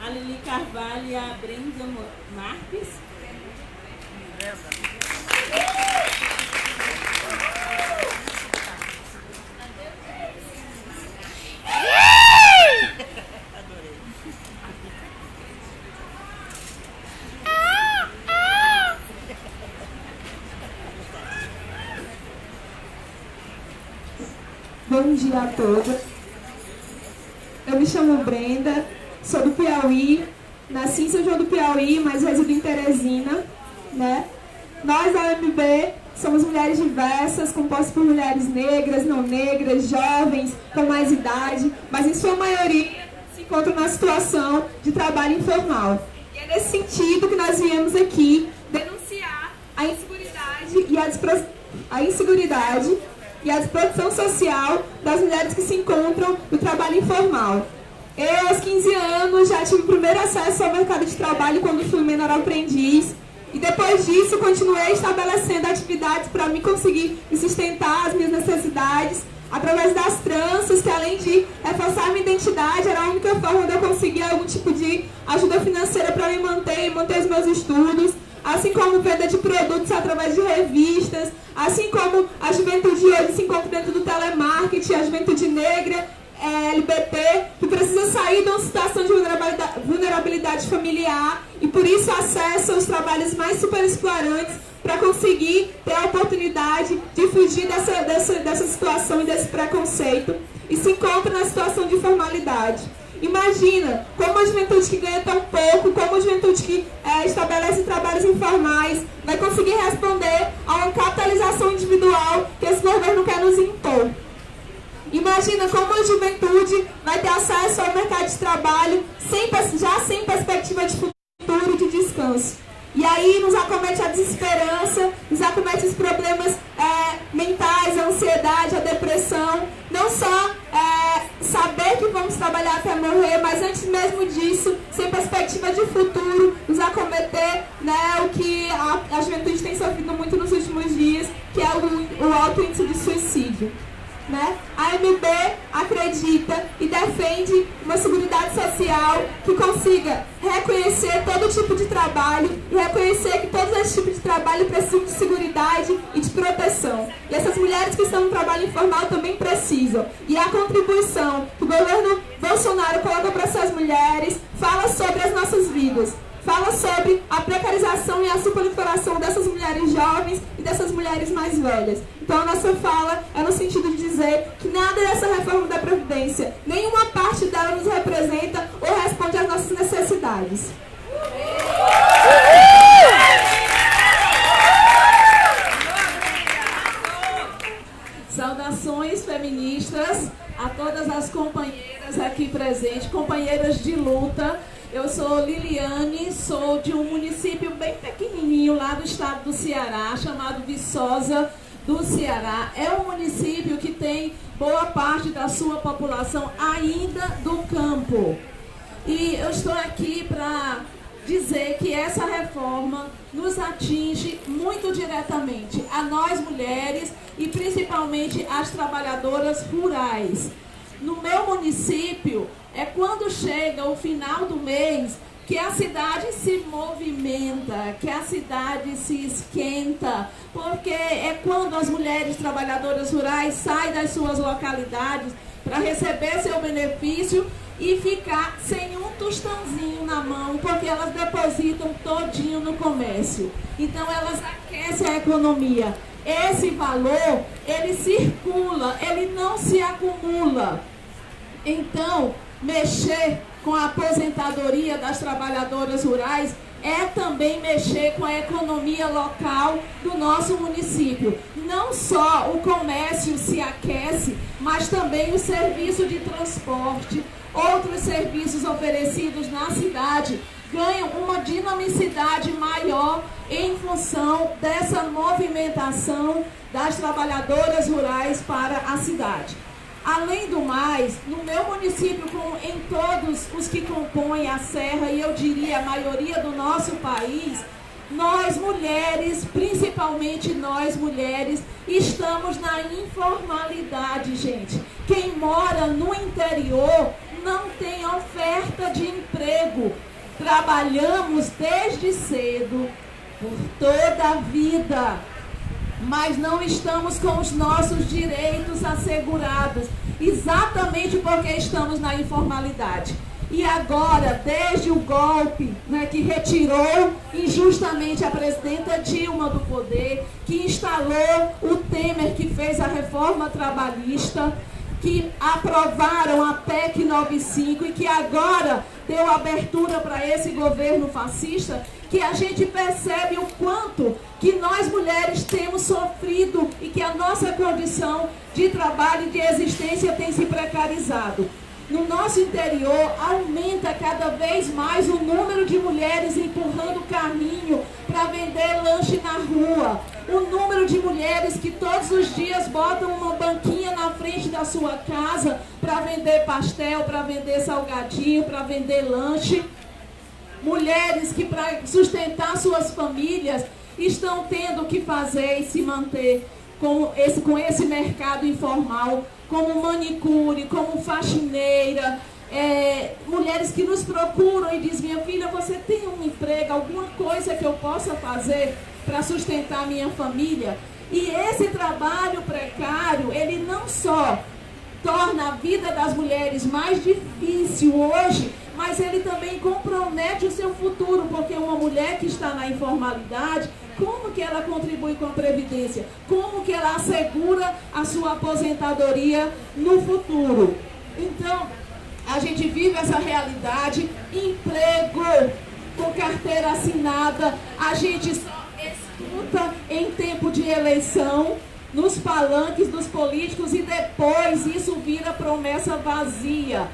a Lili Carvalho e a Brenda Marques. Bom dia a todos. Eu me chamo Brenda, sou do Piauí, nasci em São João do Piauí, mas resido em Teresina, né? Nós, da UEMB, somos mulheres diversas, compostas por mulheres negras, não negras, jovens, com mais idade, mas em sua maioria se encontram na situação de trabalho informal. E é nesse sentido que nós viemos aqui denunciar a inseguridade e a desproteção social das mulheres que se encontram no trabalho informal. Eu, aos 15 anos, já tive o primeiro acesso ao mercado de trabalho quando fui menor aprendiz. E depois disso, continuei estabelecendo atividades para me conseguir me sustentar as minhas necessidades, através das tranças, que além de reforçar minha identidade, era a única forma de eu conseguir algum tipo de ajuda financeira para me manter e manter os meus estudos, assim como venda de produtos através de revistas, assim como a juventude hoje se encontra dentro do telemarketing, a juventude negra, LGBT, que precisa sair de uma situação de vulnerabilidade familiar e por isso acessa os trabalhos mais superexplorantes para conseguir ter a oportunidade de fugir dessa situação e desse preconceito e se encontra na situação de informalidade. Imagina como a juventude que ganha tão pouco, como a juventude que estabelece trabalhos informais, vai conseguir responder a uma capitalização individual que esse governo quer nos impor. Imagina como a juventude vai ter acesso ao mercado de trabalho já sem perspectiva de futuro e de descanso. E aí nos acomete a desesperança, nos acomete os problemas mentais, a ansiedade, a depressão. Não só saber que vamos trabalhar até morrer, mas antes mesmo disso, sem perspectiva de futuro, nos acometer, né, o que a juventude tem sofrido muito nos últimos dias, que é o alto índice de suicídio. Né? A UEMB acredita e defende uma seguridade social que consiga reconhecer todo tipo de trabalho e reconhecer que todos esses tipos de trabalho precisam de seguridade e de proteção. E essas mulheres que estão no trabalho informal também precisam. E a contribuição que o governo Bolsonaro coloca para essas mulheres fala sobre as nossas vidas. Fala sobre a precarização e a superexploração dessas mulheres jovens e dessas mulheres mais velhas. Então a nossa fala é no sentido de dizer que nada dessa reforma da Previdência, nenhuma parte dela nos representa ou responde às nossas necessidades. Saudações feministas a todas as companheiras aqui presentes, companheiras de luta. Eu sou Liliane, sou de um município bem pequenininho lá do estado do Ceará, chamado Viçosa do Ceará. É um município que tem boa parte da sua população ainda do campo. E eu estou aqui para dizer que essa reforma nos atinge muito diretamente, a nós mulheres e principalmente as trabalhadoras rurais. No meu município, é quando chega o final do mês que a cidade se movimenta, que a cidade se esquenta, porque é quando as mulheres trabalhadoras rurais saem das suas localidades para receber seu benefício e ficar sem um tostãozinho na mão, porque elas depositam todinho no comércio. Então elas aquecem a economia. Esse valor, ele circula, ele não se acumula. Então, mexer com a aposentadoria das trabalhadoras rurais é também mexer com a economia local do nosso município. Não só o comércio se aquece, mas também o serviço de transporte, outros serviços oferecidos na cidade ganham uma dinamicidade maior em função dessa movimentação das trabalhadoras rurais para a cidade. Além do mais, no meu município, como em todos os que compõem a Serra, e eu diria a maioria do nosso país, nós mulheres, principalmente nós mulheres, estamos na informalidade, gente. Quem mora no interior não tem oferta de emprego. emprego. Trabalhamos desde cedo, por toda a vida, mas não estamos com os nossos direitos assegurados, exatamente porque estamos na informalidade. E agora, desde o golpe, né, que retirou injustamente a presidenta Dilma do poder, que instalou o Temer, que fez a reforma trabalhista, que aprovaram a PEC 95 e que agora deu abertura para esse governo fascista, que a gente percebe o quanto que nós mulheres temos sofrido e que a nossa condição de trabalho e de existência tem se precarizado. No nosso interior, aumenta cada vez mais o número de mulheres empurrando carrinho para vender lanche na rua. O número de mulheres que todos os dias botam uma banquinha na frente da sua casa para vender pastel, para vender salgadinho, para vender lanche. Mulheres que, para sustentar suas famílias, estão tendo que fazer e se manter com esse mercado informal, como manicure, como faxineira, mulheres que nos procuram e dizem: minha filha, você tem um emprego, alguma coisa que eu possa fazer para sustentar minha família? E esse trabalho precário, ele não só torna a vida das mulheres mais difícil hoje, mas ele também compromete o seu futuro, porque uma mulher que está na informalidade, como que ela contribui com a Previdência? Como que ela assegura a sua aposentadoria no futuro? Então, a gente vive essa realidade, emprego com carteira assinada, a gente só escuta em tempo de eleição, nos palanques dos políticos, e depois isso vira promessa vazia.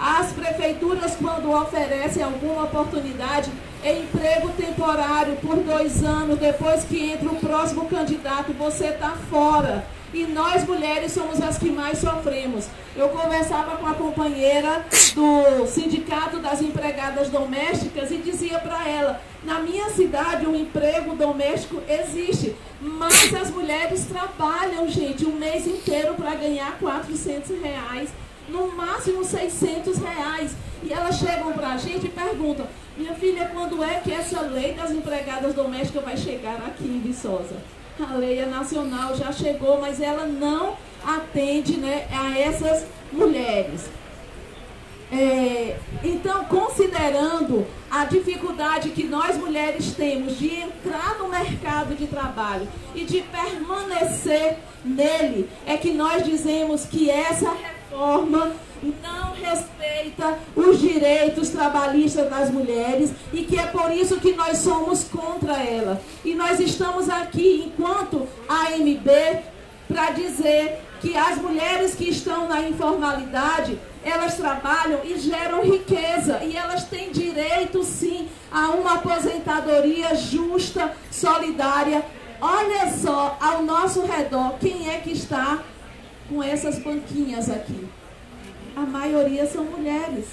As prefeituras, quando oferecem alguma oportunidade, é emprego temporário por 2 anos, depois que entra o próximo candidato, você está fora. E nós, mulheres, somos as que mais sofremos. Eu conversava com a companheira do Sindicato das Empregadas Domésticas e dizia para ela: na minha cidade o emprego doméstico existe, mas as mulheres trabalham, gente, um mês inteiro para ganhar R$400, no máximo R$600. E elas chegam para a gente e perguntam: minha filha, quando é que essa lei das empregadas domésticas vai chegar aqui em Viçosa? A lei é nacional, já chegou, mas ela não atende, né, a essas mulheres. Então, considerando a dificuldade que nós mulheres temos de entrar no mercado de trabalho e de permanecer nele, é que nós dizemos que essa reforma não respeita os direitos trabalhistas das mulheres e que é por isso que nós somos contra ela. E nós estamos aqui, enquanto AMB, para dizer que as mulheres que estão na informalidade, elas trabalham e geram riqueza, e elas têm direito, sim, a uma aposentadoria justa, solidária. Olha só, ao nosso redor, quem é que está com essas banquinhas aqui? A maioria são mulheres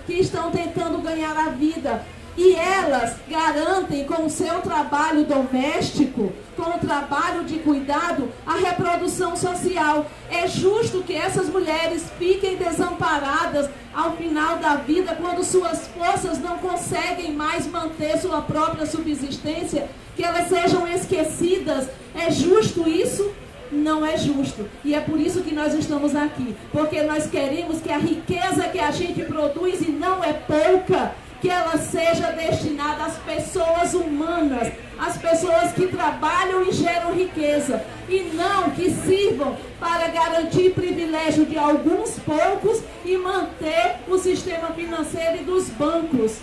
que estão tentando ganhar a vida. E elas garantem com o seu trabalho doméstico, com o trabalho de cuidado, a reprodução social. É justo que essas mulheres fiquem desamparadas ao final da vida, quando suas forças não conseguem mais manter sua própria subsistência, que elas sejam esquecidas. É justo isso? Não é justo. E é por isso que nós estamos aqui. Porque nós queremos que a riqueza que a gente produz, e não é pouca, que ela seja destinada às pessoas humanas, às pessoas que trabalham e geram riqueza, e não que sirvam para garantir privilégio de alguns poucos e manter o sistema financeiro e dos bancos,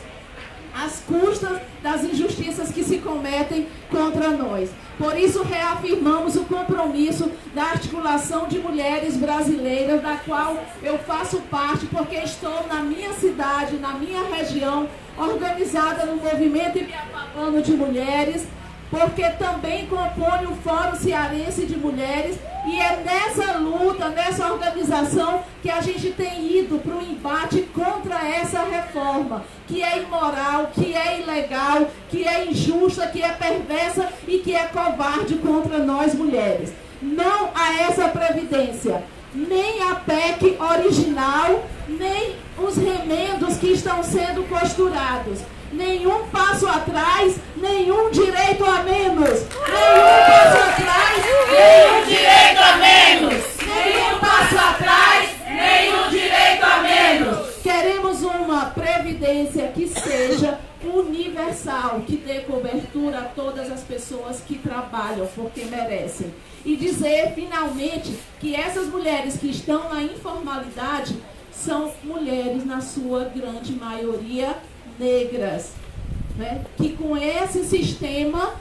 às custas das injustiças que se cometem contra nós. Por isso, reafirmamos o compromisso da Articulação de Mulheres Brasileiras, da qual eu faço parte, porque estou na minha cidade, na minha região, organizada no Movimento Ibiapabano de Mulheres, porque também compõe o Fórum Cearense de Mulheres, e é nessa luta, nessa organização, que a gente tem ido para o embate contra essa reforma, que é imoral, que é ilegal, que é injusta, que é perversa e que é covarde contra nós mulheres. Não a essa Previdência, nem a PEC original, nem os remendos que estão sendo costurados. Nenhum passo atrás, nenhum direito a menos. Nenhum passo atrás, nenhum direito a menos. Nenhum passo atrás, nenhum direito a menos. Queremos uma previdência que seja universal, que dê cobertura a todas as pessoas que trabalham, porque merecem. E dizer, finalmente, que essas mulheres que estão na informalidade são mulheres, na sua grande maioria, negras, né? Que com esse sistema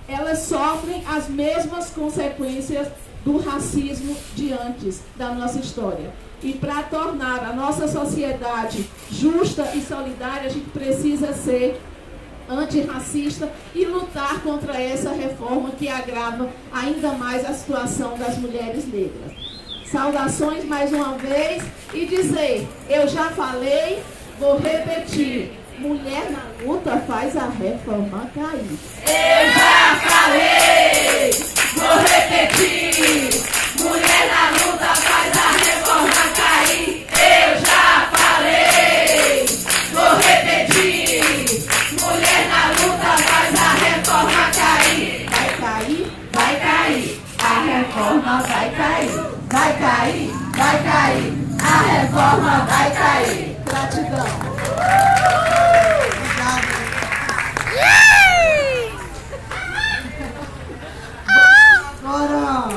elas sofrem as mesmas consequências do racismo de antes da nossa história. E para tornar a nossa sociedade justa e solidária, a gente precisa ser antirracista e lutar contra essa reforma que agrava ainda mais a situação das mulheres negras. Saudações mais uma vez e dizer, eu já falei, vou repetir, mulher na luta faz a reforma cair. Eu já falei, vou repetir, mulher na luta faz a reforma cair. Eu já falei, vou repetir, mulher na luta faz a reforma cair. Vai cair, vai cair, a reforma vai cair. Vai cair, vai cair, a reforma vai cair. Gratidão. Agora,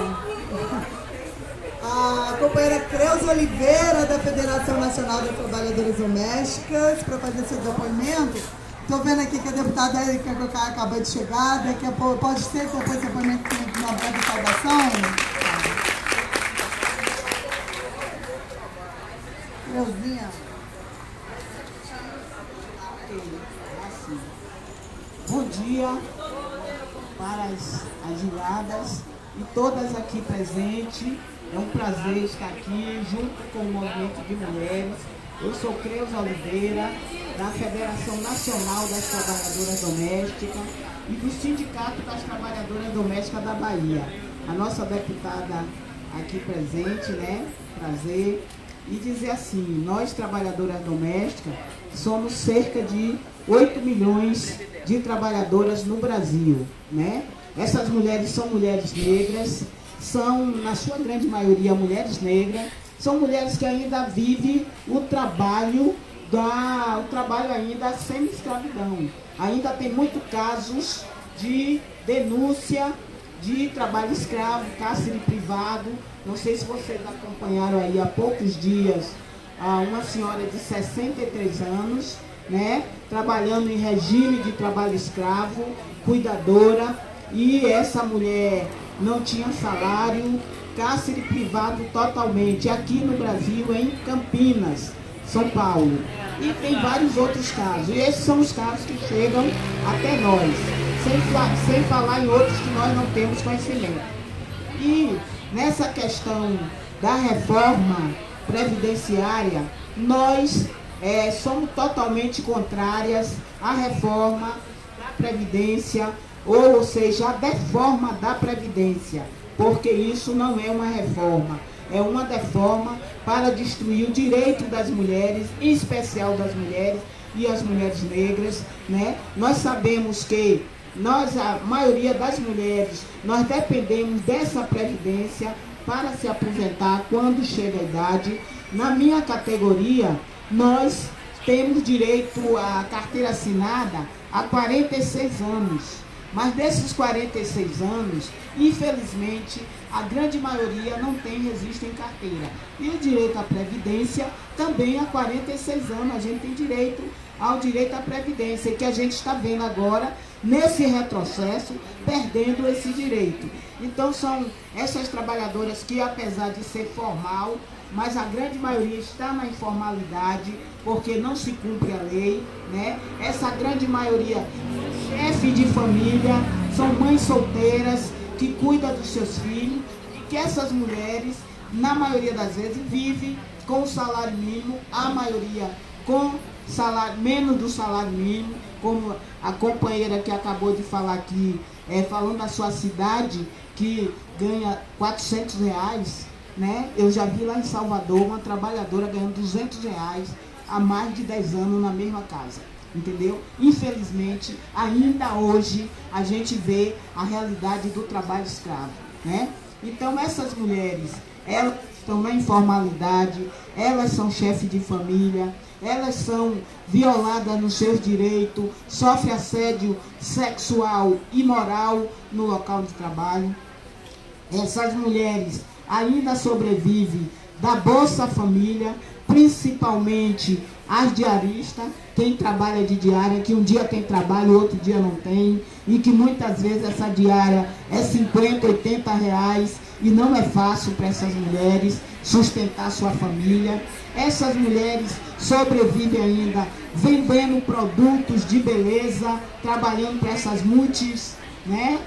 a companheira Creuza Oliveira, da Federação Nacional das Trabalhadoras Domésticas, para fazer seu depoimento. Estou vendo aqui que a deputada Érica acabou de chegar, daqui a pouco, pode ser que depois do depoimento tenha uma breve saudação. Creuzinha. Bom dia para as ilhadas e todas aqui presentes. É um prazer estar aqui junto com o Movimento de Mulheres. Eu sou Creuza Oliveira, da Federação Nacional das Trabalhadoras Domésticas e do Sindicato das Trabalhadoras Domésticas da Bahia. A nossa deputada aqui presente, né? Prazer. E dizer assim, nós trabalhadoras domésticas somos cerca de 8 milhões de trabalhadoras no Brasil, né? Essas mulheres são mulheres negras, são, na sua grande maioria, mulheres negras, são mulheres que ainda vivem o trabalho ainda sem escravidão. Ainda tem muitos casos de denúncia de trabalho escravo, cárcere privado. Não sei se vocês acompanharam aí há poucos dias uma senhora de 63 anos, né, trabalhando em regime de trabalho escravo, cuidadora, e essa mulher não tinha salário, cárcere privado totalmente, aqui no Brasil, em Campinas, São Paulo. E tem vários outros casos, e esses são os casos que chegam até nós, sem falar em outros que nós não temos conhecimento. E nessa questão da reforma previdenciária, nós somos totalmente contrárias à reforma da Previdência, ou seja, a deforma da Previdência, porque isso não é uma reforma, é uma deforma para destruir o direito das mulheres, em especial das mulheres e as mulheres negras, né? Nós sabemos que a maioria das mulheres, nós dependemos dessa previdência para se aposentar quando chega a idade. Na minha categoria, nós temos direito à carteira assinada há 46 anos. Mas desses 46 anos, infelizmente, a grande maioria não tem registro em carteira. E o direito à previdência também há 46 anos. A gente tem direito ao direito à previdência, que a gente está vendo agora, nesse retrocesso, perdendo esse direito. Então são essas trabalhadoras que, apesar de ser formal, mas a grande maioria está na informalidade, porque não se cumpre a lei, né? Essa grande maioria, chefe de família, são mães solteiras que cuidam dos seus filhos, e que essas mulheres, na maioria das vezes, vivem com o salário mínimo, a maioria com salário, menos do salário mínimo, como a companheira que acabou de falar aqui, falando da sua cidade, que ganha R$400, né? Eu já vi lá em Salvador uma trabalhadora ganhando R$200 há mais de 10 anos na mesma casa, entendeu? Infelizmente, ainda hoje, a gente vê a realidade do trabalho escravo, né? Então, essas mulheres, elas estão na informalidade, elas são chefes de família, elas são violadas nos seus direitos, sofrem assédio sexual e moral no local de trabalho. Essas mulheres ainda sobrevivem da Bolsa Família, principalmente as diaristas, quem trabalha de diária, que um dia tem trabalho, outro dia não tem, e que muitas vezes essa diária é 50, 80 reais, e não é fácil para essas mulheres sustentar sua família. Essas mulheres sobrevivem ainda vendendo produtos de beleza, trabalhando para essas multis, né?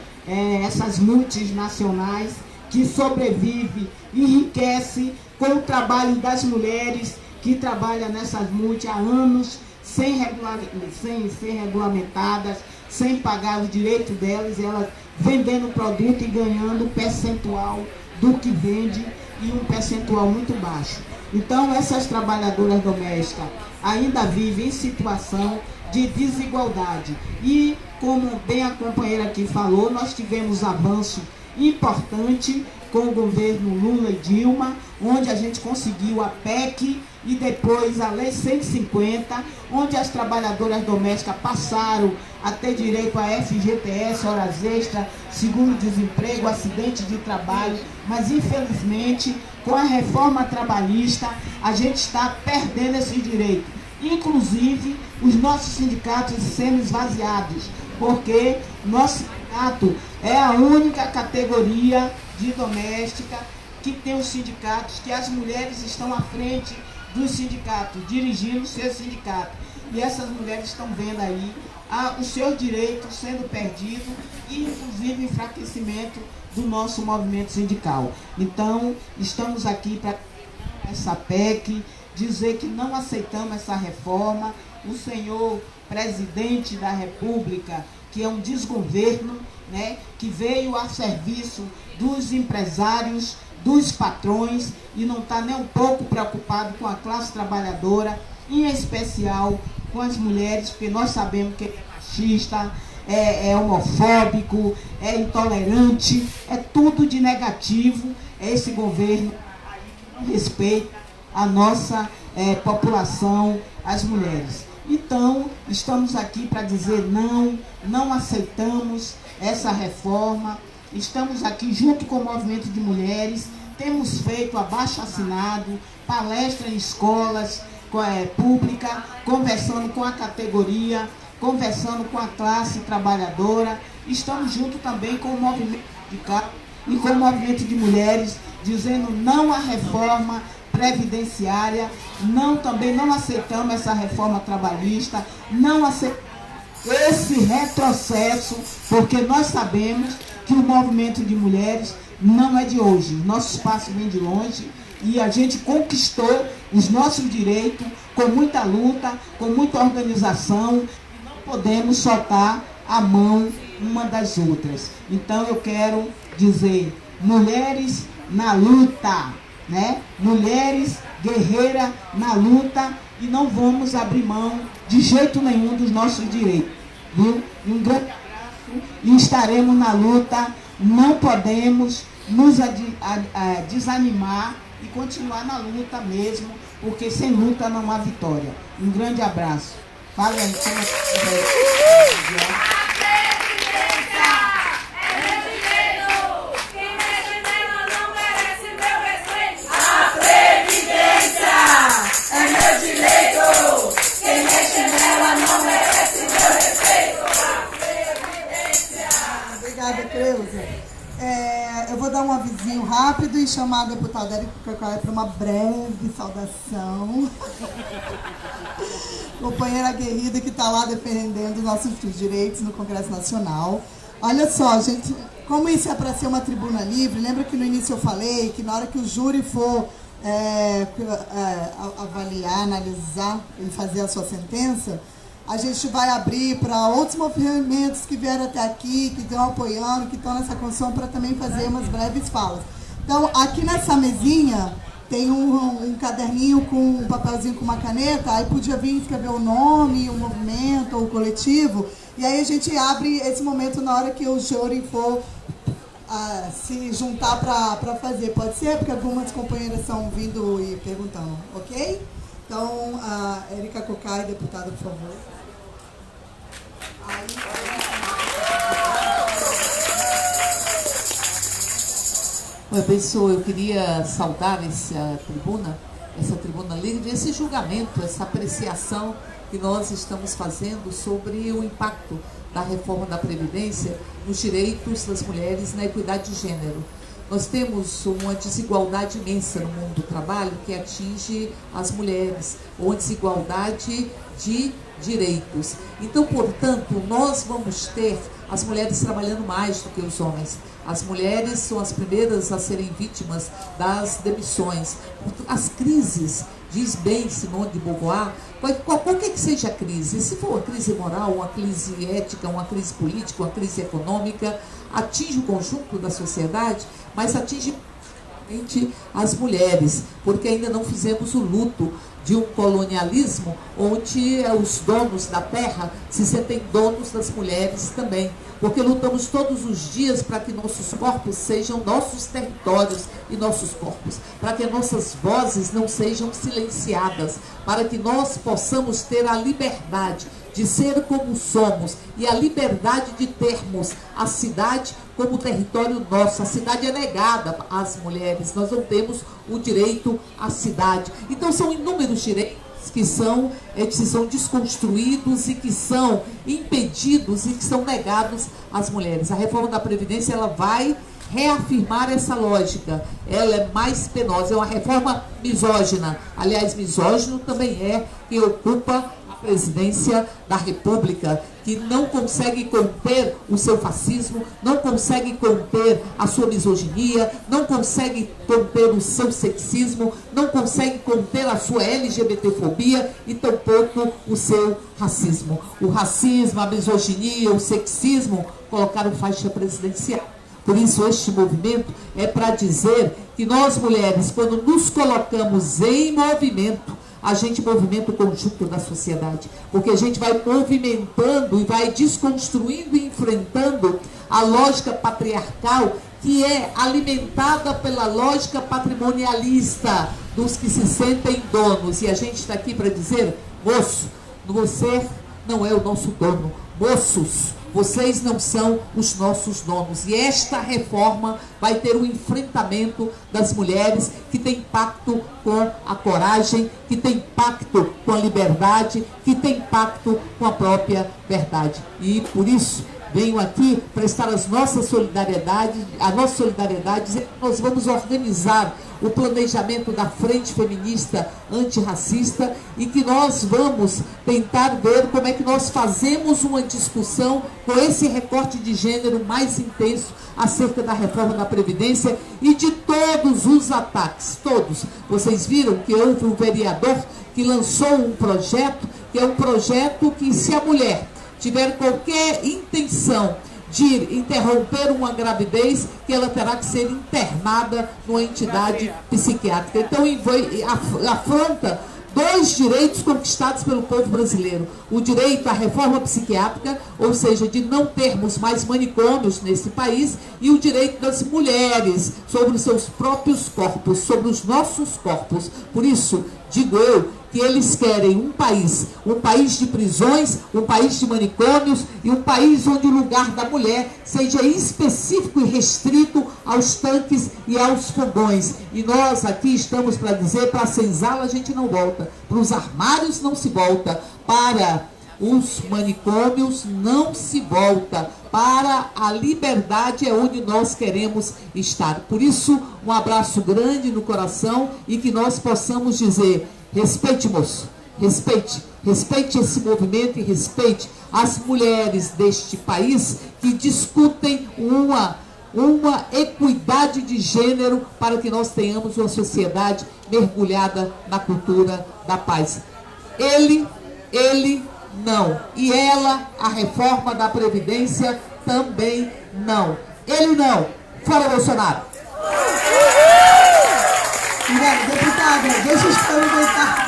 Essas multinacionais que sobrevivem, enriquecem com o trabalho das mulheres que trabalham nessas multis há anos, sem regulamentadas, sem pagar os direitos delas, elas vendendo produto e ganhando percentual do que vende, e um percentual muito baixo. Então, essas trabalhadoras domésticas ainda vivem em situação de desigualdade. E, como bem a companheira aqui falou, nós tivemos avanço importante com o governo Lula e Dilma, onde a gente conseguiu a PEC e depois a Lei 150, onde as trabalhadoras domésticas passaram a ter direito a FGTS, horas extras, seguro-desemprego, acidente de trabalho, mas infelizmente com a reforma trabalhista a gente está perdendo esse direito. Inclusive os nossos sindicatos sendo esvaziados, porque nosso sindicato é a única categoria de doméstica que tem os sindicatos, que as mulheres estão à frente dos sindicatos, dirigindo seus sindicatos. E essas mulheres estão vendo aí os seus direitos sendo perdidos e, inclusive, enfraquecimento do nosso movimento sindical. Então, estamos aqui para essa PEC, dizer que não aceitamos essa reforma. O senhor presidente da República, que é um desgoverno, né, que veio a serviço dos empresários, dos patrões, e não está nem um pouco preocupado com a classe trabalhadora, em especial com as mulheres, porque nós sabemos que é machista, é homofóbico, é intolerante, é tudo de negativo. É esse governo que não respeita a nossa população, as mulheres. Então, estamos aqui para dizer não aceitamos essa reforma. Estamos aqui junto com o movimento de mulheres, temos feito abaixo-assinado, palestra em escolas públicas, conversando com a categoria, conversando com a classe trabalhadora. Estamos junto também com o movimento sindical e com o movimento de mulheres, dizendo não à reforma previdenciária, também não aceitamos essa reforma trabalhista, não aceitamos esse retrocesso, porque nós sabemos que o movimento de mulheres não é de hoje. Nosso espaço vem de longe e a gente conquistou os nossos direitos com muita luta, com muita organização, e não podemos soltar a mão uma das outras. Então eu quero dizer, mulheres na luta, né? Mulheres guerreiras na luta, e não vamos abrir mão de jeito nenhum dos nossos direitos, viu? Um grande abraço, e estaremos na luta. Não podemos nos desanimar e continuar na luta mesmo, porque sem luta não há vitória. Um grande abraço. Fala aí, como eu vou dar um avisinho rápido e chamar a deputada Érica Cacaué para uma breve saudação. Companheira aguerrida que está lá defendendo nossos direitos no Congresso Nacional. Olha só, gente, como isso é para ser uma tribuna livre, lembra que no início eu falei que na hora que o júri for avaliar, analisar e fazer a sua sentença, a gente vai abrir para outros movimentos que vieram até aqui, que estão apoiando, que estão nessa construção, para também fazer umas breves falas. Então, aqui nessa mesinha, tem um caderninho com um papelzinho com uma caneta, aí podia vir escrever o nome, o movimento, o coletivo, e aí a gente abre esse momento na hora que o júri for se juntar para fazer. Pode ser? Porque algumas companheiras estão vindo e perguntando, ok? Então, a Érica Cocai, deputada, por favor. Oi, pessoal, eu queria saudar essa tribuna livre, esse julgamento, essa apreciação que nós estamos fazendo sobre o impacto da reforma da Previdência nos direitos das mulheres na equidade de gênero. Nós temos uma desigualdade imensa no mundo do trabalho que atinge as mulheres, ou uma desigualdade de direitos. Então, portanto, nós vamos ter as mulheres trabalhando mais do que os homens. As mulheres são as primeiras a serem vítimas das demissões. As crises, diz bem Simone de Beauvoir, qualquer que seja a crise, se for uma crise moral, uma crise ética, uma crise política, uma crise econômica, atinge o conjunto da sociedade, mas atinge as mulheres, porque ainda não fizemos o luto de um colonialismo onde os donos da terra se sentem donos das mulheres também, porque lutamos todos os dias para que nossos corpos sejam nossos territórios e nossos corpos, para que nossas vozes não sejam silenciadas, para que nós possamos ter a liberdade de ser como somos e a liberdade de termos a cidade como território nosso. A cidade é negada às mulheres, nós não temos o direito à cidade. Então são inúmeros direitos que são desconstruídos e que são impedidos e que são negados às mulheres. A reforma da Previdência, ela vai reafirmar essa lógica. Ela é mais penosa, é uma reforma misógina. Aliás, misógino também é quem ocupa a presidência da República, que não consegue conter o seu fascismo, não consegue conter a sua misoginia, não consegue conter o seu sexismo, não consegue conter a sua LGBTfobia e tampouco o seu racismo. O racismo, a misoginia, o sexismo colocaram faixa presidencial. Por isso, este movimento é para dizer que nós, mulheres, quando nos colocamos em movimento, a gente movimenta o conjunto da sociedade, porque a gente vai movimentando e vai desconstruindo e enfrentando a lógica patriarcal que é alimentada pela lógica patrimonialista dos que se sentem donos. E a gente está aqui para dizer, moço, você não é o nosso dono. Moços, vocês não são os nossos donos. E esta reforma vai ter um enfrentamento das mulheres que tem pacto com a coragem, que tem pacto com a liberdade, que tem pacto com a própria verdade. E por isso venho aqui prestar a nossa solidariedade, dizer que nós vamos organizar o planejamento da Frente Feminista Antirracista e que nós vamos tentar ver como é que nós fazemos uma discussão com esse recorte de gênero mais intenso acerca da reforma da Previdência e de todos os ataques, todos. Vocês viram que houve um vereador que lançou um projeto, que é um projeto que, se a mulher tiver qualquer intenção de interromper uma gravidez, que ela terá que ser internada numa entidade psiquiátrica. Então, afronta dois direitos conquistados pelo povo brasileiro. O direito à reforma psiquiátrica, ou seja, de não termos mais manicômios nesse país, e o direito das mulheres sobre os seus próprios corpos, sobre os nossos corpos. Por isso, digo eu, que eles querem um país de prisões, um país de manicômios e um país onde o lugar da mulher seja específico e restrito aos tanques e aos fogões. E nós aqui estamos para dizer, para a senzala a gente não volta, para os armários não se volta, para os manicômios não se volta, para a liberdade é onde nós queremos estar. Por isso, um abraço grande no coração e que nós possamos dizer: respeite, moço, respeite esse movimento e respeite as mulheres deste país que discutem uma equidade de gênero para que nós tenhamos uma sociedade mergulhada na cultura da paz. Ele não. E ela, a reforma da Previdência, também não. Ele não. Fora Bolsonaro. Deputada, deixa eu experimentar.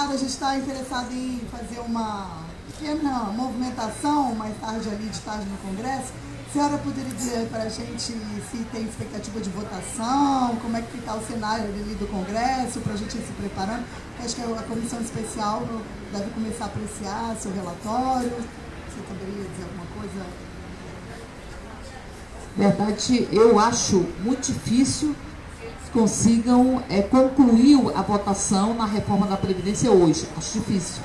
A gente está interessado em fazer uma pequena movimentação mais tarde ali, de tarde no Congresso. A senhora poderia dizer para a gente se tem expectativa de votação, como é que está o cenário ali do Congresso, para a gente ir se preparando? Acho que a comissão especial deve começar a apreciar seu relatório. Você poderia dizer alguma coisa? Verdade, eu acho muito difícil consigam concluir a votação na reforma da Previdência hoje. Acho difícil.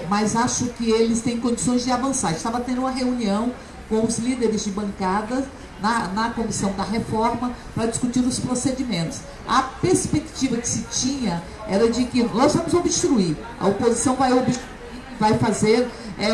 Mas acho que eles têm condições de avançar. Estava tendo uma reunião com os líderes de bancadas na comissão da reforma para discutir os procedimentos. A perspectiva que se tinha era de que nós vamos obstruir. A oposição vai fazer,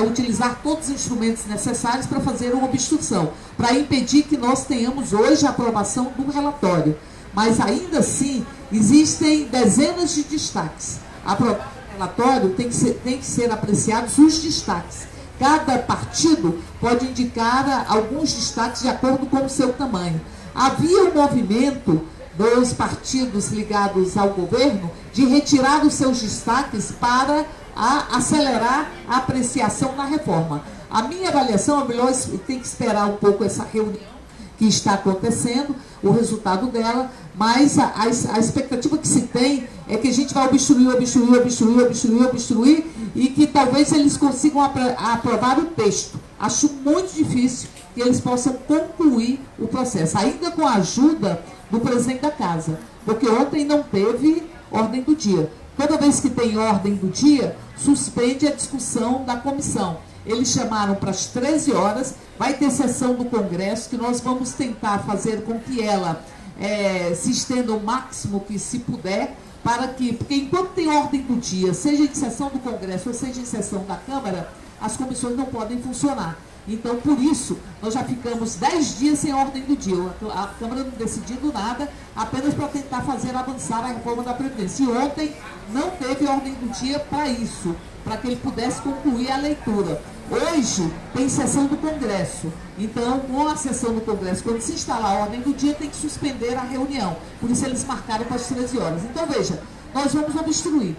utilizar todos os instrumentos necessários para fazer uma obstrução, para impedir que nós tenhamos hoje a aprovação do relatório. Mas ainda assim, existem dezenas de destaques. No relatório tem que ser apreciados os destaques. Cada partido pode indicar alguns destaques de acordo com o seu tamanho. Havia um movimento dos partidos ligados ao governo de retirar os seus destaques para acelerar a apreciação da reforma. A minha avaliação é melhor, tem que esperar um pouco essa reunião que está acontecendo, o resultado dela, mas a expectativa que se tem é que a gente vai obstruir e que talvez eles consigam aprovar o texto. Acho muito difícil que eles possam concluir o processo, ainda com a ajuda do presidente da casa, porque ontem não teve ordem do dia. Toda vez que tem ordem do dia, suspende a discussão da comissão. Eles chamaram para as 13 horas, vai ter sessão do Congresso, que nós vamos tentar fazer com que ela se estenda o máximo que se puder, porque enquanto tem ordem do dia, seja em sessão do Congresso ou seja em sessão da Câmara, as comissões não podem funcionar. Então, por isso, nós já ficamos 10 dias sem ordem do dia. A Câmara não decidindo nada, apenas para tentar fazer avançar a reforma da Previdência. E ontem não teve ordem do dia para isso, para que ele pudesse concluir a leitura. Hoje tem sessão do Congresso. Então, com a sessão do Congresso, quando se instalar a ordem do dia, tem que suspender a reunião. Por isso, eles marcaram para as 13 horas. Então, veja, nós vamos obstruir.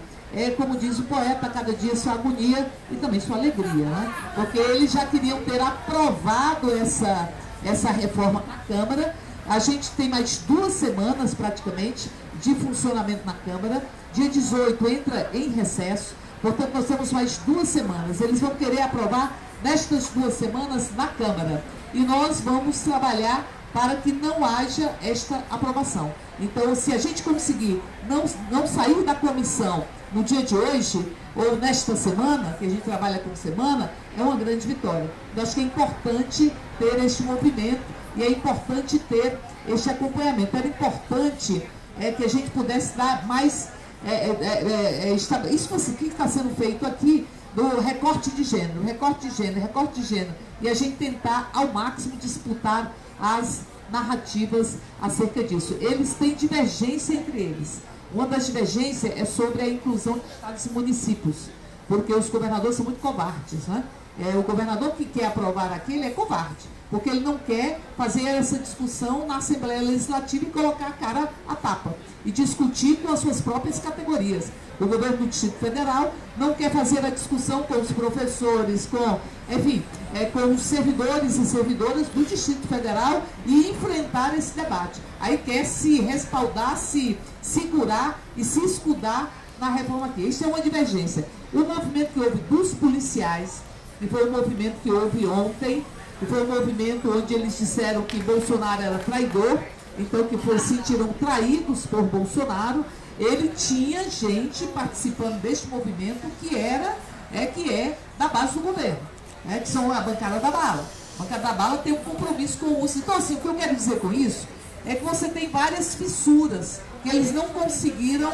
Como diz o poeta, cada dia sua agonia e também sua alegria, né? Porque eles já queriam ter aprovado essa reforma na Câmara. A gente tem mais 2 semanas, praticamente, de funcionamento na Câmara. Dia 18 entra em recesso, portanto, nós temos mais 2 semanas. Eles vão querer aprovar nestas 2 semanas na Câmara. E nós vamos trabalhar para que não haja esta aprovação. Então, se a gente conseguir não sair da comissão no dia de hoje, ou nesta semana, que a gente trabalha com semana, é uma grande vitória. Eu acho que é importante ter este movimento e é importante ter este acompanhamento. Era importante que a gente pudesse dar mais... isso que está sendo feito aqui, do recorte de gênero, e a gente tentar ao máximo disputar as narrativas acerca disso. Eles têm divergência entre eles. Uma das divergências é sobre a inclusão de estados e municípios, porque os governadores são muito covardes, né? O governador que quer aprovar aquilo é covarde, porque ele não quer fazer essa discussão na Assembleia Legislativa e colocar a cara à tapa e discutir com as suas próprias categorias. O governo do Distrito Federal não quer fazer a discussão com os professores, com os servidores e servidoras do Distrito Federal e enfrentar esse debate. Aí quer se respaldar, se segurar e se escudar na reforma aqui. Isso é uma divergência. O movimento que houve dos policiais, que foi o movimento que houve ontem, que foi um movimento onde eles disseram que Bolsonaro era traidor, então que se sentiram traídos por Bolsonaro. Ele tinha gente participando deste movimento que é da base do governo, que são a bancada da bala. A bancada da bala tem um compromisso com o uso. Então, assim, o que eu quero dizer com isso é que você tem várias fissuras que eles não conseguiram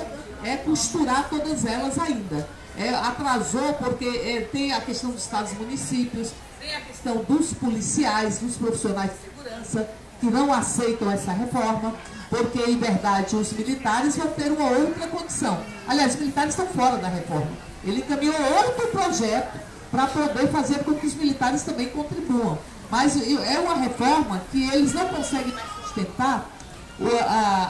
costurar todas elas ainda. Atrasou porque tem a questão dos estados e municípios, tem a questão dos policiais, dos profissionais de segurança, que não aceitam essa reforma, porque, em verdade, os militares vão ter uma outra condição. Aliás, os militares estão fora da reforma. Ele encaminhou outro projeto para poder fazer com que os militares também contribuam. Mas é uma reforma que eles não conseguem sustentar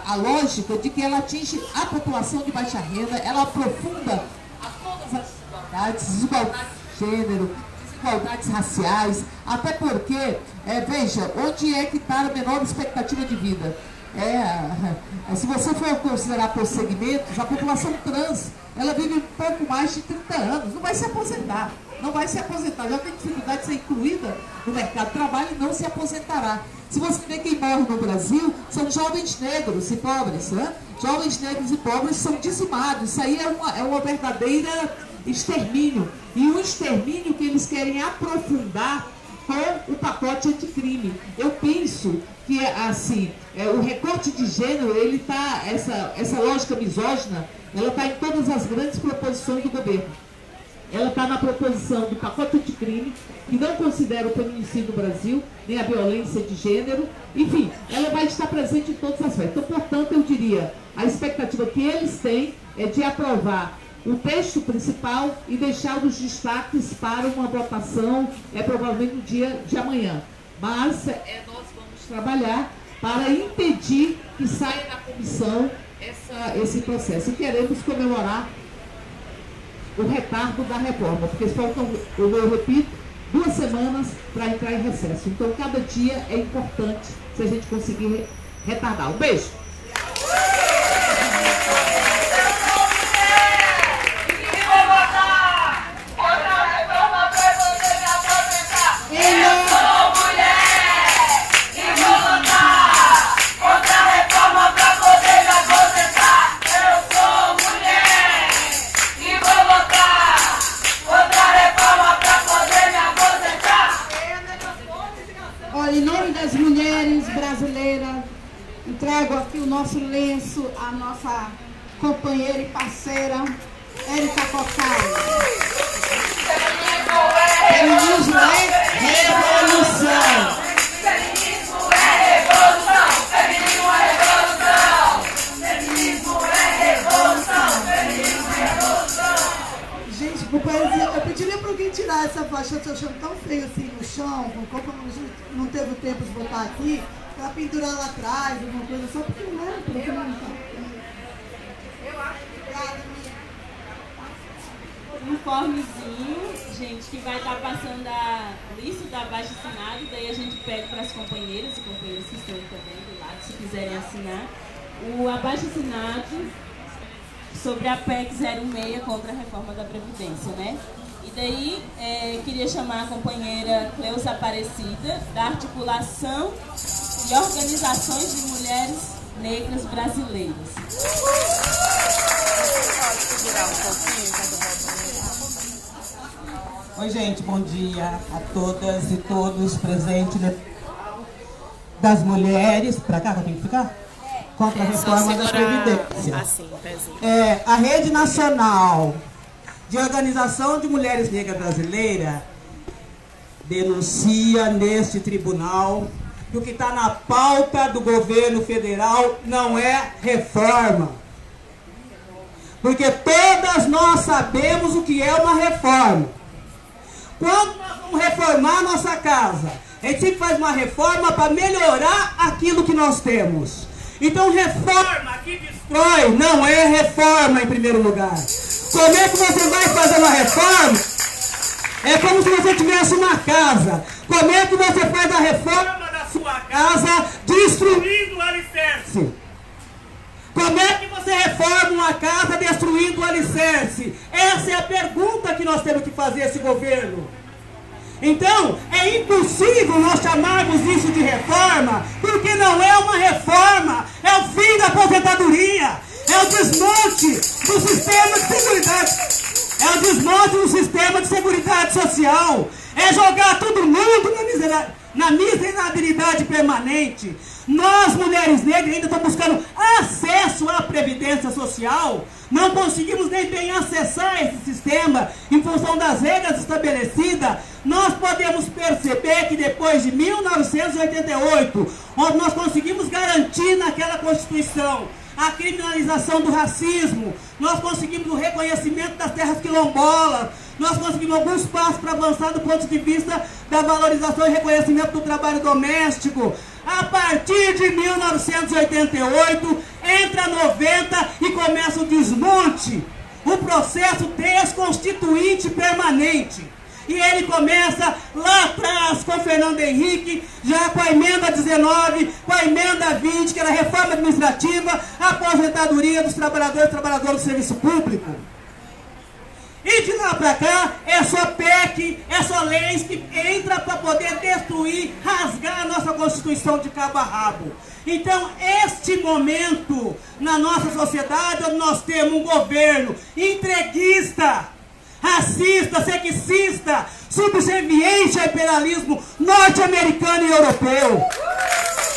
a lógica de que ela atinge a população de baixa renda, ela aprofunda a todas as desigualdades de gênero, desigualdades raciais, até porque, veja, onde é que está a menor expectativa de vida? Se você for considerar por segmentos, a população trans, ela vive um pouco mais de 30 anos, não vai se aposentar. Não vai se aposentar, já tem dificuldade de ser incluída no mercado de trabalho e não se aposentará. Se você vê quem morre no Brasil, são jovens negros e pobres, né? Jovens negros e pobres são dizimados. Isso aí é uma verdadeira extermínio. E um extermínio que eles querem aprofundar com o pacote anticrime. Eu penso que, assim, o recorte de gênero, ele tá, essa lógica misógina, ela está em todas as grandes proposições do governo. Ela está na proposição do pacote anticrime, que não considera o feminicídio no Brasil, nem a violência de gênero. Enfim, ela vai estar presente em todos os aspectos. Então, portanto, eu diria, a expectativa que eles têm é de aprovar o texto principal e deixar os destaques para uma votação, provavelmente no dia de amanhã. Mas nós vamos trabalhar para impedir que saia da comissão esse processo. E queremos comemorar o retardo da reforma, porque faltam, eu repito, 2 semanas para entrar em recesso. Então, cada dia é importante se a gente conseguir retardar. Um beijo! Em nome das mulheres brasileiras, entrego aqui o nosso lenço à nossa companheira e parceira, Érica Cocai. Feminismo é revolução. Feminismo é revolução. Feminismo é revolução. Feminismo é revolução. Feminismo é revolução. Gente, companheira, eu pediria para alguém tirar essa faixa, eu tô achando tão feio assim no chão, como não teve tempo de botar aqui, para pendurar lá atrás, alguma coisa, só porque não é, porque não tá. Eu acho que um informezinho, gente, que vai estar passando a lista do abaixo-assinado, daí a gente pede para as companheiras e companheiros que estão também do lado, se quiserem assinar, o abaixo-assinado sobre a PEC 06 contra a reforma da Previdência, né? E daí, queria chamar a companheira Cleusa Aparecida, da Articulação e Organizações de Mulheres Negras Brasileiras. Pode segurar um pouquinho, Oi, gente, bom dia a todas e todos presentes das mulheres. Pra cá que eu tenho que ficar? Contra a reforma da Previdência. Assim, pezinho. A Rede Nacional de Organização de Mulheres Negras Brasileiras denuncia neste tribunal que o que está na pauta do governo federal não é reforma. Porque todas nós sabemos o que é uma reforma. Quando nós vamos reformar a nossa casa, a gente sempre faz uma reforma para melhorar aquilo que nós temos. Então, reforma que destrói não é reforma em primeiro lugar. Como é que você vai fazer uma reforma? É como se você tivesse uma casa. Como é que você faz a reforma da sua casa destruindo o alicerce? Como é que você reforma uma casa destruindo o alicerce? Essa é a pergunta que nós temos que fazer a esse governo. Então, é impossível nós chamarmos isso de reforma, porque não é uma reforma, é o fim da aposentadoria, é o desmonte do sistema de seguridade, é o desmonte do sistema de seguridade social, é jogar todo mundo na miserabilidade permanente. Nós, mulheres negras, ainda estamos buscando acesso à Previdência Social. Não conseguimos nem bem acessar esse sistema em função das regras estabelecidas. Nós podemos perceber que depois de 1988, onde nós conseguimos garantir naquela Constituição a criminalização do racismo, nós conseguimos o reconhecimento das terras quilombolas, nós conseguimos alguns passos para avançar do ponto de vista da valorização e reconhecimento do trabalho doméstico. A partir de 1988, entra 90 e começa o desmonte, o processo desconstituinte permanente. E ele começa lá atrás com Fernando Henrique, já com a emenda 19, com a emenda 20, que era a reforma administrativa, a aposentadoria dos trabalhadores e trabalhadoras do serviço público. E de lá para cá, é só PEC, é só leis que entra para poder destruir, rasgar a nossa Constituição de cabo a rabo. Então, este momento na nossa sociedade, onde nós temos um governo entreguista, racista, sexista, subserviente ao imperialismo norte-americano e europeu.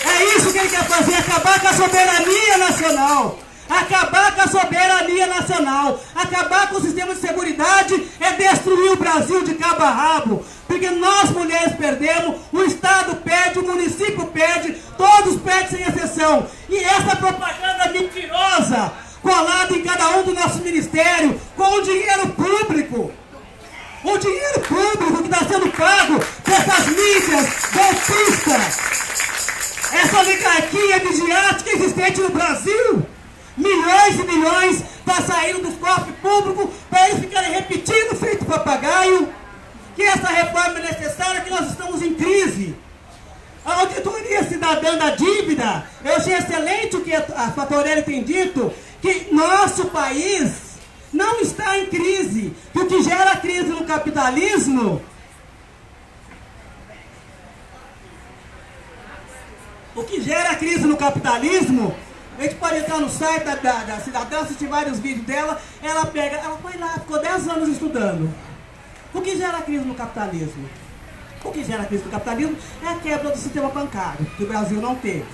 É isso que ele quer fazer, acabar com a soberania nacional. Acabar com a soberania nacional, acabar com o sistema de seguridade é destruir o Brasil de cabo a rabo. Porque nós mulheres perdemos, o Estado perde, o município perde, todos perdem sem exceção. E essa propaganda mentirosa, colada em cada um dos nossos ministérios, com o dinheiro público. O dinheiro público que está sendo pago dessas mídias golpistas. Essa oligarquia midiática existente no Brasil. Milhões e milhões está saindo dos cofres públicos para eles ficarem repetindo, feito papagaio, que essa reforma é necessária, que nós estamos em crise. A auditoria cidadã da dívida, eu achei excelente o que a Fatorelli tem dito, que nosso país não está em crise, que o que gera crise no capitalismo, a gente pode entrar no site da cidadã, assistir vários vídeos dela, ela foi lá, ficou 10 anos estudando. O que gera crise no capitalismo? O que gera crise no capitalismo é a quebra do sistema bancário, que o Brasil não teve.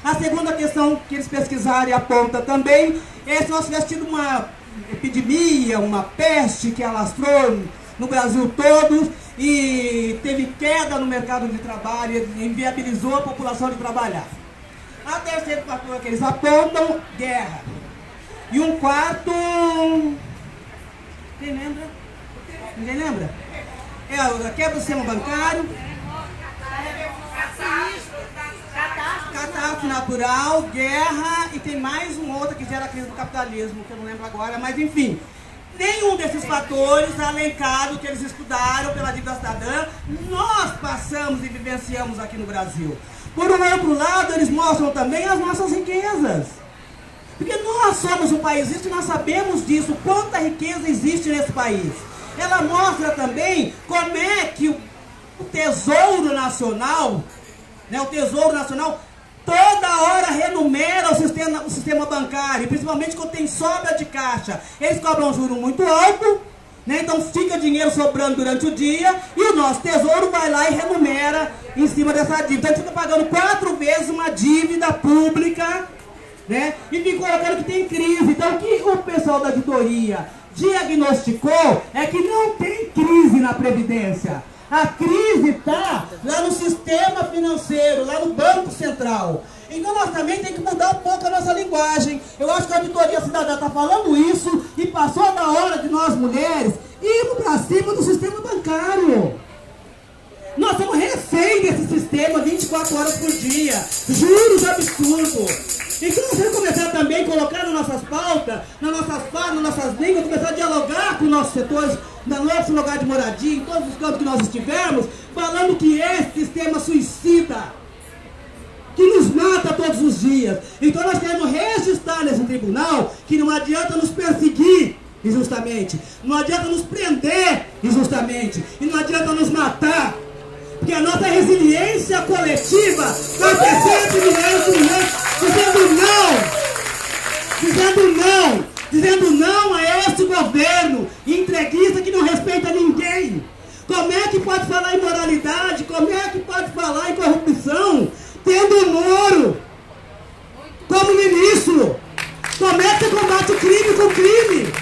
A segunda questão que eles pesquisaram e apontam também é se nós tivéssemos tido uma epidemia, uma peste que alastrou no Brasil todo e teve queda no mercado de trabalho e inviabilizou a população de trabalhar. A terceira fator que eles apontam, guerra. E um quarto... Quem lembra? Ninguém lembra? É a quebra do sistema bancário. Catástrofe natural, guerra e tem mais um outro que gera a crise do capitalismo, que eu não lembro agora, mas enfim. Nenhum desses fatores alencado que eles estudaram pela dívida cidadã, nós passamos e vivenciamos aqui no Brasil. Por um outro lado, eles mostram também as nossas riquezas. Porque nós somos um país rico e nós sabemos disso, quanta riqueza existe nesse país. Ela mostra também como é que o Tesouro Nacional, né, toda hora renumera o sistema bancário, principalmente quando tem sobra de caixa. Eles cobram um juro muito alto, né, então fica dinheiro sobrando durante o dia, e o nosso Tesouro vai lá e renumera em cima dessa dívida. Então a gente fica pagando 4 vezes uma dívida pública, né, e fica colocando que tem crise. Então o que o pessoal da auditoria diagnosticou é que não tem crise na Previdência. A crise está lá no sistema financeiro, lá no Banco Central. Então nós também temos que mudar um pouco a nossa linguagem. Eu acho que a auditoria cidadã está falando isso e passou da hora de nós mulheres irmos para cima do sistema bancário. Nós estamos refém desse sistema 24 horas por dia. Juros absurdos. Então nós vamos começar também a colocar nas nossas pautas, nas nossas falas, nas nossas línguas, começar a dialogar com os nossos setores, no nosso lugar de moradia, em todos os campos que nós estivermos, falando que esse sistema suicida, que nos mata todos os dias. Então nós queremos registrar nesse tribunal que não adianta nos perseguir injustamente, não adianta nos prender injustamente, e não adianta nos matar. Porque a nossa resiliência coletiva vai ser sempre dizendo não a esse governo entreguista que não respeita ninguém. Como é que pode falar em moralidade? Como é que pode falar em corrupção tendo o Moro como ministro? Como é que você combate o crime com crime?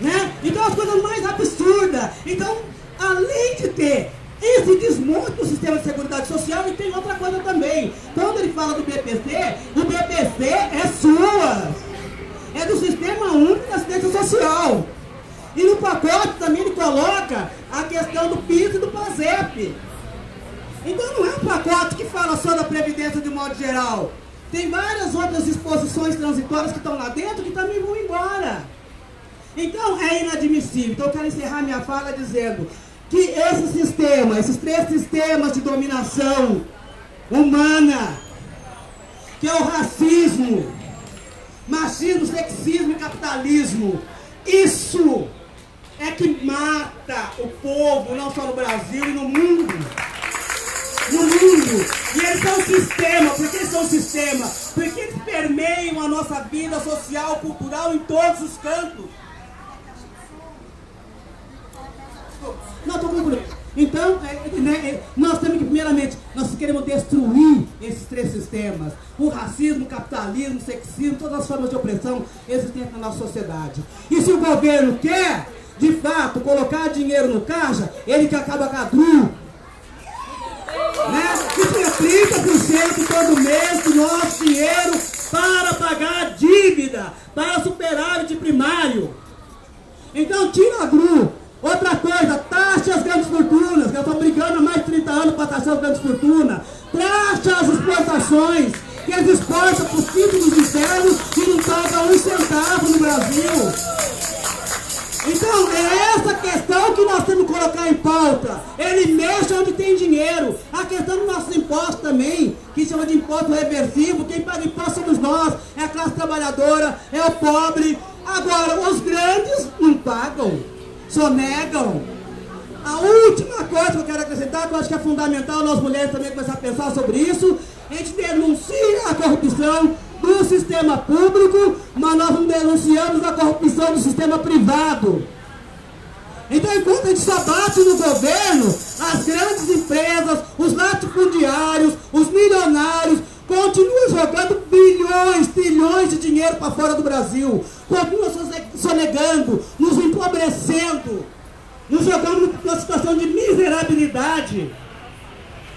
Né? Então as coisas mais absurdas. Então, além de ter esse desmonte do sistema de seguridade social. E tem outra coisa também. Quando ele fala do BPC, o BPC é sua. É do Sistema Único de Assistência Social. E no pacote também ele coloca a questão do PIS e do PASEP. Então não é um pacote que fala só da Previdência de modo geral. Tem várias outras disposições transitórias que estão lá dentro que também vão embora. Então é inadmissível. Então eu quero encerrar minha fala dizendo que esse sistema, esses 3 sistemas de dominação humana, que é o racismo, machismo, sexismo e capitalismo, isso é que mata o povo, não só no Brasil e no mundo. No mundo. E eles são um sistema. Por que eles são um sistema? Porque eles permeiam a nossa vida social, cultural em todos os cantos. Não, estou concluindo. Então, nós temos que, primeiramente, nós queremos destruir esses 3 sistemas. O racismo, o capitalismo, o sexismo, todas as formas de opressão existentes na nossa sociedade. E se o governo quer, de fato, colocar dinheiro no caixa, ele que acaba com a DRU. Que tinha 30% todo mês do nosso dinheiro para pagar a dívida, para superávit primário. Então, tira a DRU. Outra coisa, taxa as grandes fortunas, que eu estou brigando há mais de 30 anos para taxar as grandes fortunas. Taxa as exportações, que eles exportam para os títulos internos e não pagam um centavo no Brasil. Então, é essa questão que nós temos que colocar em pauta. Ele mexe onde tem dinheiro. A questão dos nossos impostos também, que chama de imposto reversivo. Quem paga imposto somos nós, é a classe trabalhadora, é o pobre. Agora, os grandes não pagam. Sonegam. A última coisa que eu quero acrescentar, que eu acho que é fundamental nós mulheres também começar a pensar sobre isso, a gente denuncia a corrupção do sistema público, mas nós não denunciamos a corrupção do sistema privado. Então, enquanto a gente só bate no governo, as grandes empresas, os latifundiários, os milionários, continuam jogando bilhões, trilhões de dinheiro para fora do Brasil, continuam sonegando, nos empobrecendo, nos jogando numa situação de miserabilidade.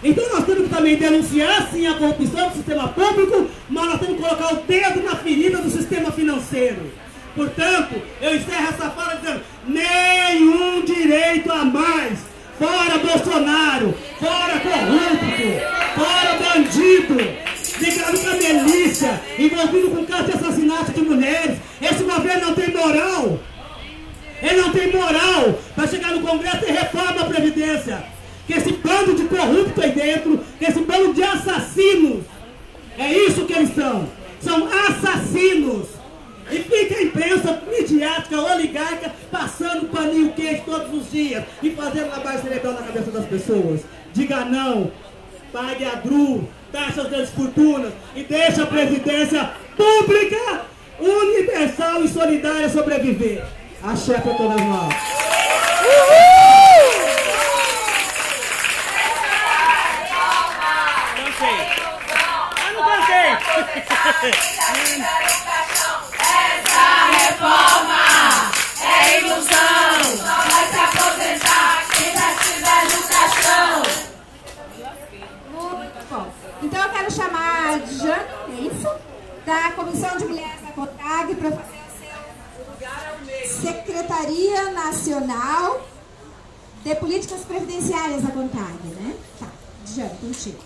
Então nós temos que também denunciar sim a corrupção do sistema público, mas nós temos que colocar o dedo na ferida do sistema financeiro. Portanto, eu encerro essa fala dizendo: nenhum direito a mais. Fora Bolsonaro, fora corrupto, fora bandido, ligado com a milícia, envolvido com casos de assassinato de mulheres. Esse governo não tem moral. Ele não tem moral para chegar no Congresso e reforma a Previdência. Que esse bando de corrupto aí dentro, que esse bando de assassinos, é isso que eles são. São assassinos. E fica a imprensa midiática, oligárquica, passando paninho quente todos os dias e fazendo lavagem cerebral na cabeça das pessoas. Diga não, pague a DRU, taxa as grandes fortunas e deixe a Previdência pública, universal e solidária sobreviver. Axé para todas nós. Essa reforma é ilusão. Só vai se aposentar quem já tiver educação. Muito bom. Então eu quero chamar a Djane, é isso? Da Comissão de Mulheres da CONTAG para fazer o seu Secretaria Nacional de Políticas Previdenciárias da CONTAG, né? Tá, Djane, contigo.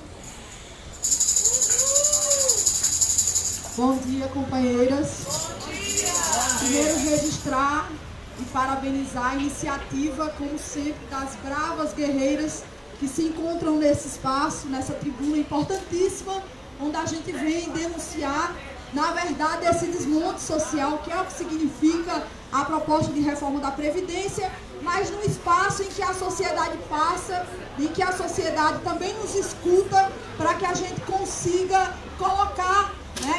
Bom dia, companheiras. Bom dia. Primeiro, registrar e parabenizar a iniciativa, como sempre, das bravas guerreiras que se encontram nesse espaço, nessa tribuna importantíssima, onde a gente vem denunciar, na verdade, esse desmonte social, que é o que significa a proposta de reforma da Previdência, mas num espaço em que a sociedade passa, em que a sociedade também nos escuta, para que a gente consiga colocar,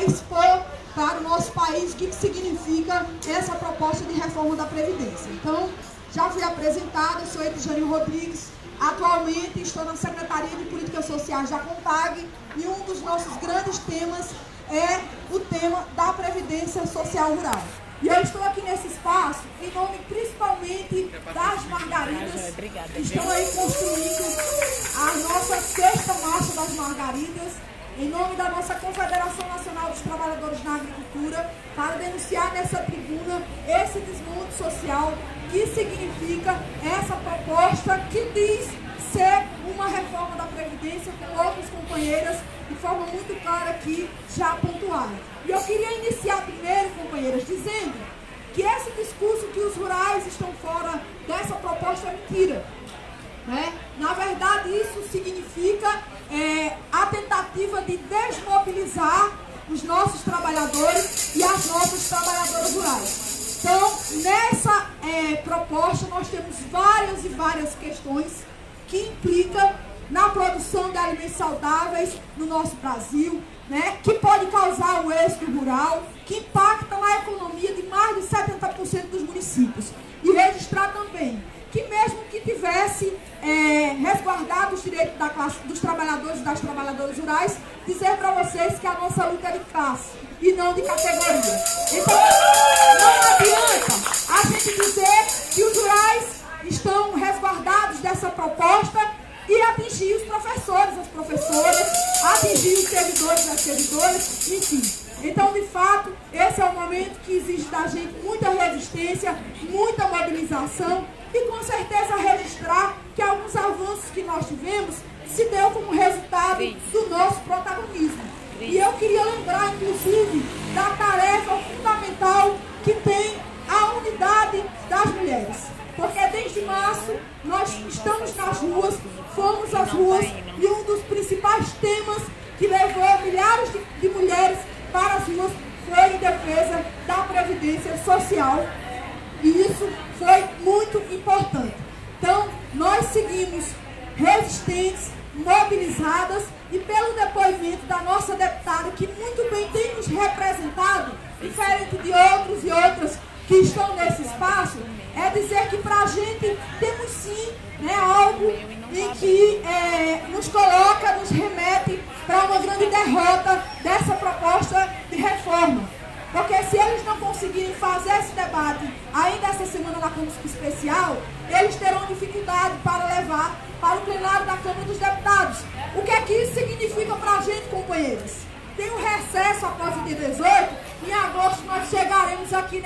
expor para o nosso país o que significa essa proposta de reforma da Previdência. Então, já fui apresentada, sou Edjane Rodrigues, atualmente estou na Secretaria de Políticas Sociais da CONTAG e um dos nossos grandes temas é o tema da Previdência Social Rural. E eu estou aqui nesse espaço em nome principalmente das margaridas que estão aí construindo das Margaridas, em nome da nossa Confederação Nacional dos Trabalhadores na Agricultura, para denunciar nessa tribuna esse desmonte social que significa essa proposta que diz ser uma reforma da Previdência, com outras companheiras de forma muito clara aqui já pontuada. E eu queria iniciar primeiro, companheiras, dizendo que esse discurso que os rurais estão fora dessa proposta é mentira. Né? Na verdade, isso significa a tentativa de desmobilizar os nossos trabalhadores e as nossas trabalhadoras rurais. Então, nessa proposta, nós temos várias e várias questões que implicam na produção de alimentos saudáveis no nosso Brasil, né? Que pode causar o êxito rural, que impacta na economia de mais de 70% dos municípios. E registrar também que mesmo que tivesse resguardado os direitos da classe, dos trabalhadores e das trabalhadoras rurais, dizer para vocês que a nossa luta é de classe e não de categoria. Então, não adianta a gente dizer que os rurais estão resguardados dessa proposta e atingir os professores, as professoras, atingir os servidores, as servidoras, enfim. Então, de fato, esse é um momento que exige da gente muita resistência, muita mobilização e, com certeza, registrar que alguns avanços que nós tivemos se deu como resultado do nosso protagonismo. E eu queria lembrar, inclusive, da tarefa fundamental que tem a unidade das mulheres. Porque desde março nós estamos nas ruas, fomos às ruas e um dos principais temas que levou milhares de mulheres para as ruas foi em defesa da Previdência Social. E isso foi muito importante. Então, nós seguimos resistentes, mobilizadas e pelo depoimento da nossa deputada, que muito bem tem nos representado, diferente de outros e outras que estão nesse espaço, é dizer que para a gente temos sim, né, algo em que nos coloca, nos remete para uma grande derrota dessa proposta de reforma. Porque se eles não conseguirem fazer esse debate ainda essa semana na Comissão Especial, eles terão dificuldade para levar para o plenário da Câmara dos Deputados. O que é que isso significa para a gente, companheiros? Tem um recesso após o dia 18, em agosto nós chegaremos aqui